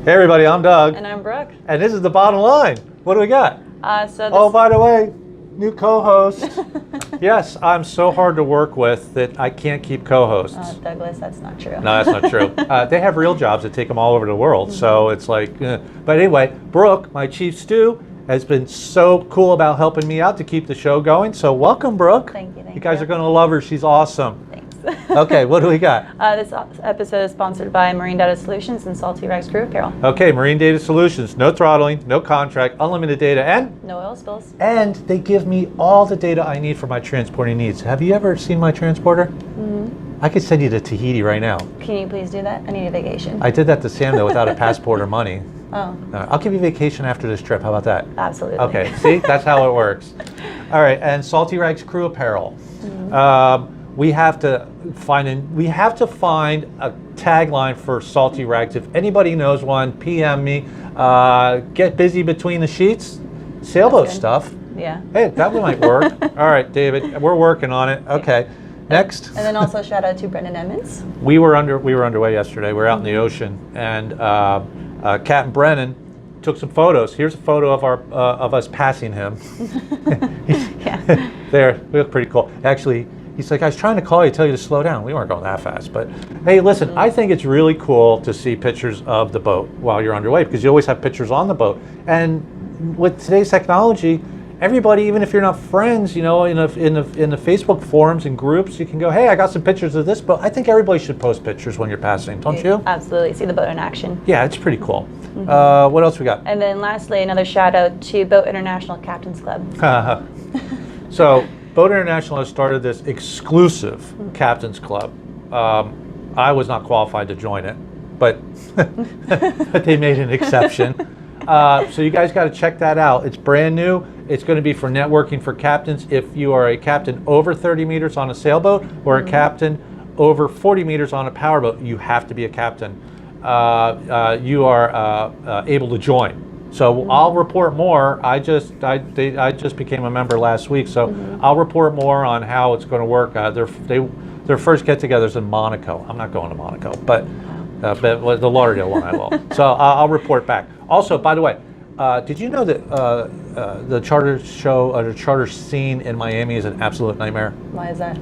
Hey everybody, I'm Doug. And I'm Brooke. And this is the bottom line. What do we got? Oh, by the way, new co-host. Yes, I'm so hard to work with that I can't keep co-hosts. Douglas, that's not true. No, that's not true. They have real jobs that take them all over the world, so it's like, But anyway, Brooke, my chief stew, has been so cool about helping me out to keep the show going. So welcome, Brooke. Thank you. You guys are going to love her. She's awesome. Thanks. Okay, what do we got? This episode is sponsored by Marine Data Solutions and Saltee Crew Apparel. Okay, Marine Data Solutions. No throttling, no contract, unlimited data, and no oil spills. And they give me all the data I need for my transporting needs. Have you ever seen my transporter? Mm-hmm. I could send you to Tahiti right now. Can you please do that? I need a vacation. I did that to Sam though without a passport or money. Oh. I'll give you a vacation after this trip. How about that? Absolutely. Okay, see, that's how it works. All right, and Saltee Crew Apparel. Mm-hmm. We have to find a tagline for Saltee Rags. If anybody knows one, PM me. Get busy between the sheets. Sailboat stuff. Yeah. Hey, that might work. All right, David, we're working on it. Okay. Next. And then also shout out to Brendan Emmons. We were underway yesterday. We were out in the ocean, and Captain Brennan took some photos. Here's a photo of us passing him. Yeah. There, we look pretty cool. Actually, he's like, I was trying to call you, tell you to slow down. We weren't going that fast, but hey, listen, I think it's really cool to see pictures of the boat while you're underway, because you always have pictures on the boat. And with today's technology, everybody, even if you're not friends, you know, in the Facebook forums and groups, you can go, hey, I got some pictures of this boat. I think everybody should post pictures when you're passing, don't you? Absolutely. See the boat in action. Yeah, it's pretty cool. Mm-hmm. What else we got? And then lastly, another shout out to Boat International Captain's Club. So, Boat International has started this exclusive Captain's Club. I was not qualified to join it, but but they made an exception. So you guys got to check that out. It's brand new. It's going to be for networking for captains. If you are a captain over 30 meters on a sailboat or a captain over 40 meters on a powerboat, you have to be a captain. You are able to join. So I'll report more. I just became a member last week, so I'll report more on how it's going to work. Their first get-together's in Monaco. I'm not going to Monaco, but the Lauderdale one I will. So I'll report back. Also, by the way, did you know that the charter scene in Miami is an absolute nightmare? Why is that?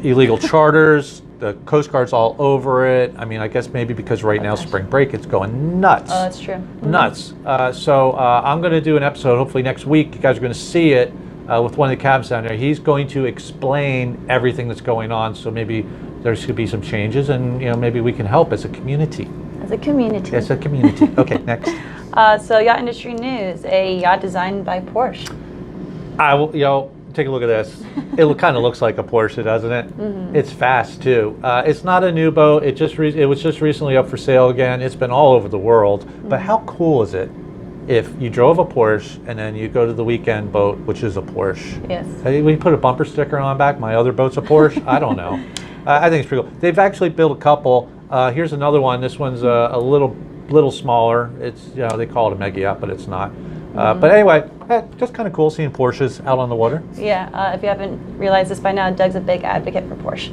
Illegal charters. The Coast Guard's all over it. I mean, I guess maybe because right now spring break, it's going nuts. Oh, that's true. Nuts. So I'm going to do an episode hopefully next week. You guys are going to see it with one of the captains down there. He's going to explain everything that's going on. So maybe there should be some changes, and maybe we can help as a community. As a community. As a community. Okay, next. So Yacht Industry news: a yacht designed by Porsche. I will. Take a look at this. It kind of looks like a Porsche, doesn't it? Mm-hmm. It's fast too. It's not a new boat. It was just recently up for sale again. It's been all over the world. But how cool is it if you drove a Porsche and then you go to the weekend boat, which is a Porsche? Yes. We put a bumper sticker on back. My other boat's a Porsche. I don't know. I think it's pretty cool. They've actually built a couple. Here's another one. This one's a little smaller. It's they call it a mega yacht, but it's not. But anyway, just kind of cool seeing Porsches out on the water. Yeah, if you haven't realized this by now, Doug's a big advocate for Porsche.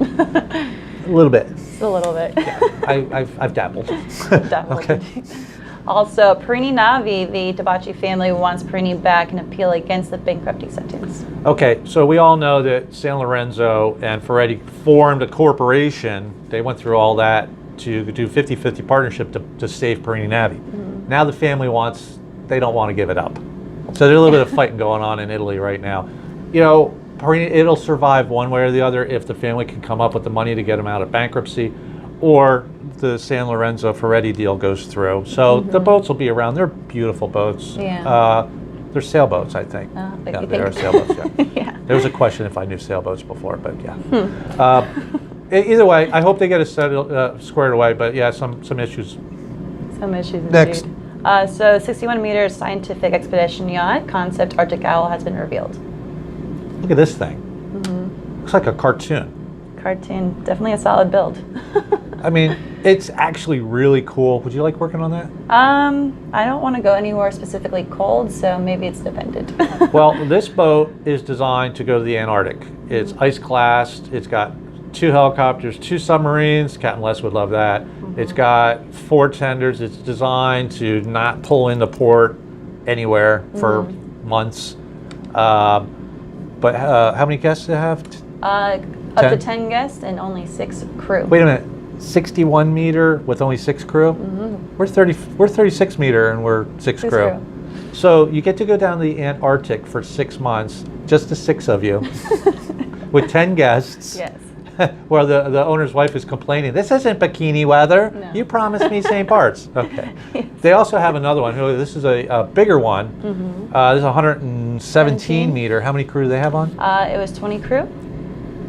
A little bit. Just a little bit. Yeah, I've dabbled. Dabbled. Okay. Also, Perini Navi, the Tabacchi family, wants Perini back and appeal against the bankrupt sentence. Okay, so we all know that San Lorenzo and Ferretti formed a corporation. They went through all that to do 50-50 partnership to save Perini Navi. Now the family they don't want to give it up. So there's a little bit of fighting going on in Italy right now. Perini, it'll survive one way or the other if the family can come up with the money to get them out of bankruptcy, or the San Lorenzo Ferretti deal goes through. So the boats will be around. They're beautiful boats. Yeah. They're sailboats, I think. Yeah, they are sailboats, yeah. Yeah. There was a question if I knew sailboats before, but yeah. Either way, I hope they get it squared away, but yeah, some issues. Some issues Next. indeed. So 61 meters scientific expedition yacht concept Arctic Owl has been revealed. Look at this thing. Looks like a cartoon. Cartoon, definitely a solid build. I mean, it's actually really cool. Would you like working on that? I don't want to go anywhere specifically cold, so maybe it's dependent. Well, this boat is designed to go to the Antarctic. It's ice classed. It's got 2 helicopters, 2 submarines. Captain Les would love that. It's got 4 tenders. It's designed to not pull into port anywhere for months. But how many guests do you have? Up to 10 guests and only 6 crew. Wait a minute. 61 meter with only 6 crew? We're 36 meter and we're 6 crew. So you get to go down to the Antarctic for 6 months, just the 6 of you, with 10 guests. Yes. Where the owner's wife is complaining, this isn't bikini weather. No. You promised me same parts. Okay. They also have another one. This is a bigger one. This is 117 meter. How many crew do they have on? It was 20 crew.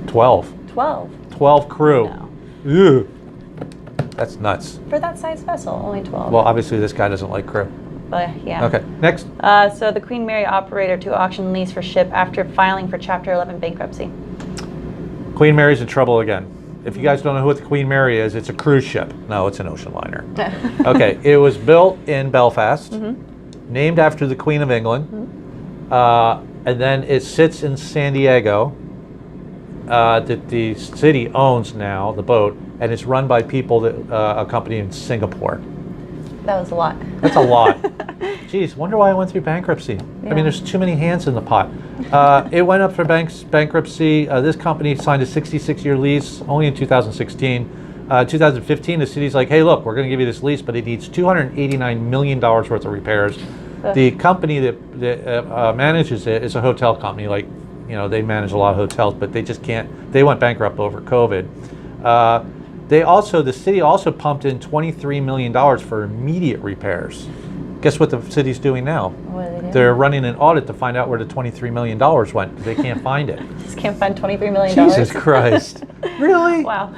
12. 12 crew. No. Ew. That's nuts. For that size vessel, only 12. Well, obviously this guy doesn't like crew. But yeah. Okay, next. So the Queen Mary operator to auction lease for ship after filing for Chapter 11 bankruptcy. Queen Mary's in trouble again. If you guys don't know what the Queen Mary is, it's a cruise ship. No, it's an ocean liner. Okay, it was built in Belfast, named after the Queen of England, and then it sits in San Diego. That the city owns now, the boat, and it's run by people that a company in Singapore. That was a lot. That's a lot. Geez, wonder why I went through bankruptcy. Yeah. I mean, there's too many hands in the pot. It went up for bankruptcy. This company signed a 66-year lease only in 2016. 2015, the city's like, hey, look, we're going to give you this lease, but it needs $289 million worth of repairs. The company that manages it is a hotel company. Like, you know, they manage a lot of hotels, but they just can't. They went bankrupt over COVID. The city also pumped in $23 million for immediate repairs. Guess what the city's doing now? What are they doing? They're running an audit to find out where the $23 million went. They can't find it. Just can't find $23 million. Jesus Christ. Really? Wow.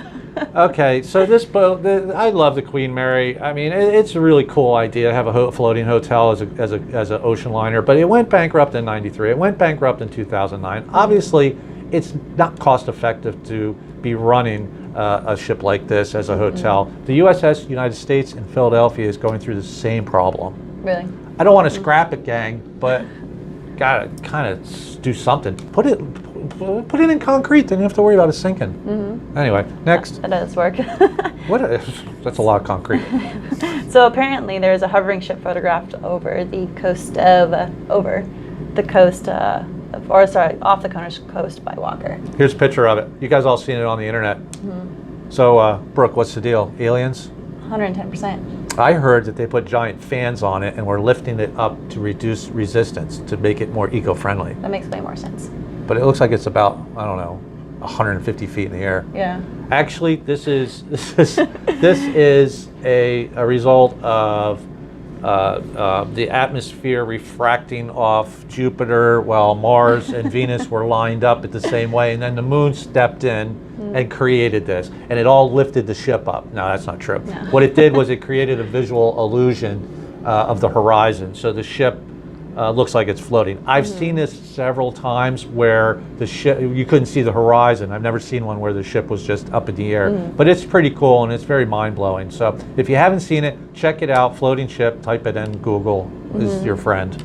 Okay, so this boat, I love the Queen Mary. I mean, it's a really cool idea to have a floating hotel as an ocean liner, but it went bankrupt in '93. It went bankrupt in 2009. Obviously, it's not cost effective to be running a ship like this as a hotel. The USS United States in Philadelphia is going through the same problem. Really? I don't want to scrap it, gang, but gotta kind of do something. Put it in concrete, then you don't have to worry about it sinking. Anyway, next. That does work. That's a lot of concrete. So apparently there's a hovering ship photographed over the coast off the coast by Walker. Here's a picture of it. You guys all seen it on the internet. So, Brooke, what's the deal? Aliens? 110%. I heard that they put giant fans on it and were lifting it up to reduce resistance to make it more eco-friendly. That makes way more sense. But it looks like it's about, I don't know, 150 feet in the air. Yeah. Actually, this is a result of the atmosphere refracting off Jupiter while Mars and Venus were lined up at the same way, and then the moon stepped in and created this, and it all lifted the ship up. No, that's not true. No. What it did was it created a visual illusion of the horizon, so the ship looks like it's floating. I've seen this several times where the ship, you couldn't see the horizon. I've never seen one where the ship was just up in the air. But it's pretty cool and it's very mind-blowing. So if you haven't seen it, check it out. Floating ship, type it in. Google is your friend.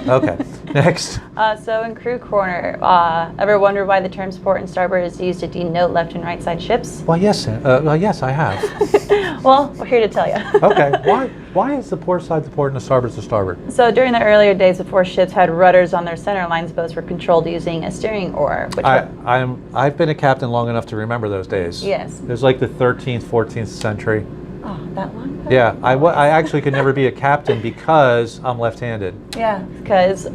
Okay, next. So in Crew Corner, ever wonder why the terms port and starboard is used to denote left and right side ships? Well, yes, I have. Well, we're here to tell you. Okay, why is the port side the port and the starboard's the starboard? So during the earlier days before ships had rudders on their center lines, boats were controlled using a steering oar. I've been a captain long enough to remember those days. Yes. It was like the 13th, 14th century. Oh, that long ago? Yeah, I actually could never be a captain because I'm left-handed. Yeah, because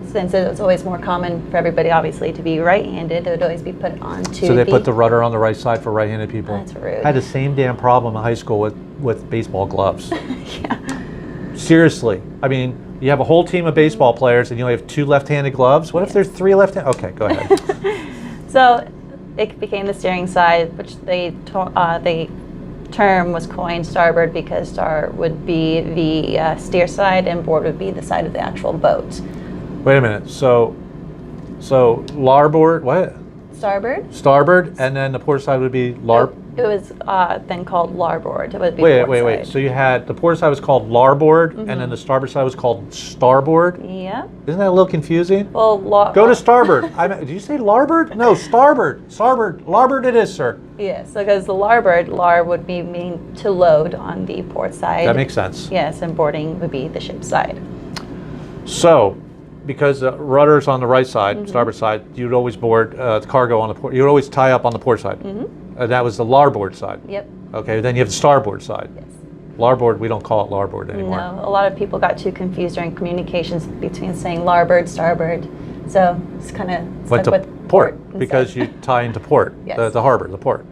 since it was always more common for everybody, obviously, to be right-handed, it would always be put onto So they put the rudder on the right side for right-handed people. That's rude. I had the same damn problem in high school with baseball gloves. Yeah. Seriously. I mean, you have a whole team of baseball players and you only have 2 left-handed gloves? What if there's 3 left-handed? Okay, go ahead. So it became the steering side, which the term was coined starboard because star would be the steer side and board would be the side of the actual boat. Wait a minute. So larboard, what? Starboard? Starboard, and then the port side would be It was then called larboard. It would be Wait, port wait, wait. side. So you had the port side was called larboard, and then the starboard side was called starboard. Yeah. Isn't that a little confusing? Well, Go to starboard. Did you say larboard? No, starboard. Starboard. Larboard it is, sir. Yeah, so because the larboard, lar would be mean to load on the port side. That makes sense. Yes, and boarding would be the ship side. So, because the rudder's on the right side, starboard side, you'd always board the cargo on the port. You'd always tie up on the port side. And that was the larboard side. Yep. Okay, then you have the starboard side. Yes. Larboard, we don't call it larboard anymore. No, a lot of people got too confused during communications between saying larboard, starboard. So it's kind of Went stuck to with port instead. because you tie into port, Yes. the harbor, the port.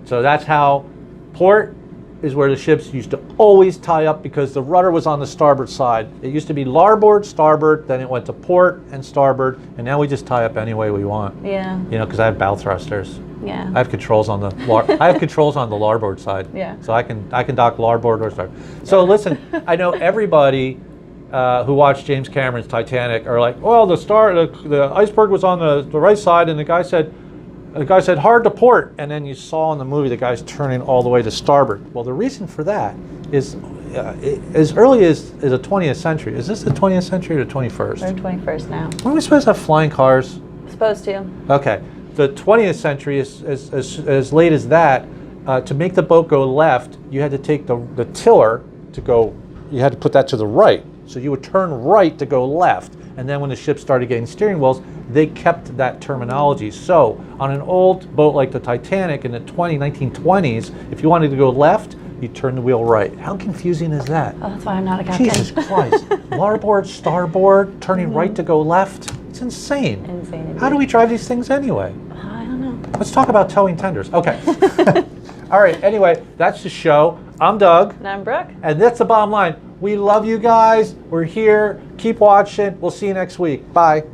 So that's how port is where the ships used to always tie up because the rudder was on the starboard side. It used to be larboard, starboard, then it went to port and starboard, and now we just tie up any way we want. Yeah. You know, because I have bow thrusters. Yeah. I have controls on the I have controls on the larboard side. Yeah. So I can dock larboard or starboard. So listen, I know everybody who watched James Cameron's Titanic are like, well, the iceberg was on the right side, and the guy said hard to port, and then you saw in the movie the guy's turning all the way to starboard. Well, the reason for that is as early as the 20th century. Is this the 20th century or the 21st? We're in 21st now. When are we supposed to have flying cars? Supposed to. Okay. The 20th century is as late as that. To make the boat go left, you had to take the tiller to go, you had to put that to the right. So you would turn right to go left. And then when the ship started getting steering wheels, they kept that terminology. So on an old boat like the Titanic in the 1920s, if you wanted to go left, you turn the wheel right. How confusing is that? Oh, that's why I'm not a captain. Jesus Christ. Larboard, starboard, turning right to go left. It's insane. Insane indeed. How do we drive these things anyway? I don't know. Let's talk about towing tenders. Okay. All right. Anyway, that's the show. I'm Doug. And I'm Brooke. And that's the bottom line. We love you guys. We're here. Keep watching. We'll see you next week. Bye.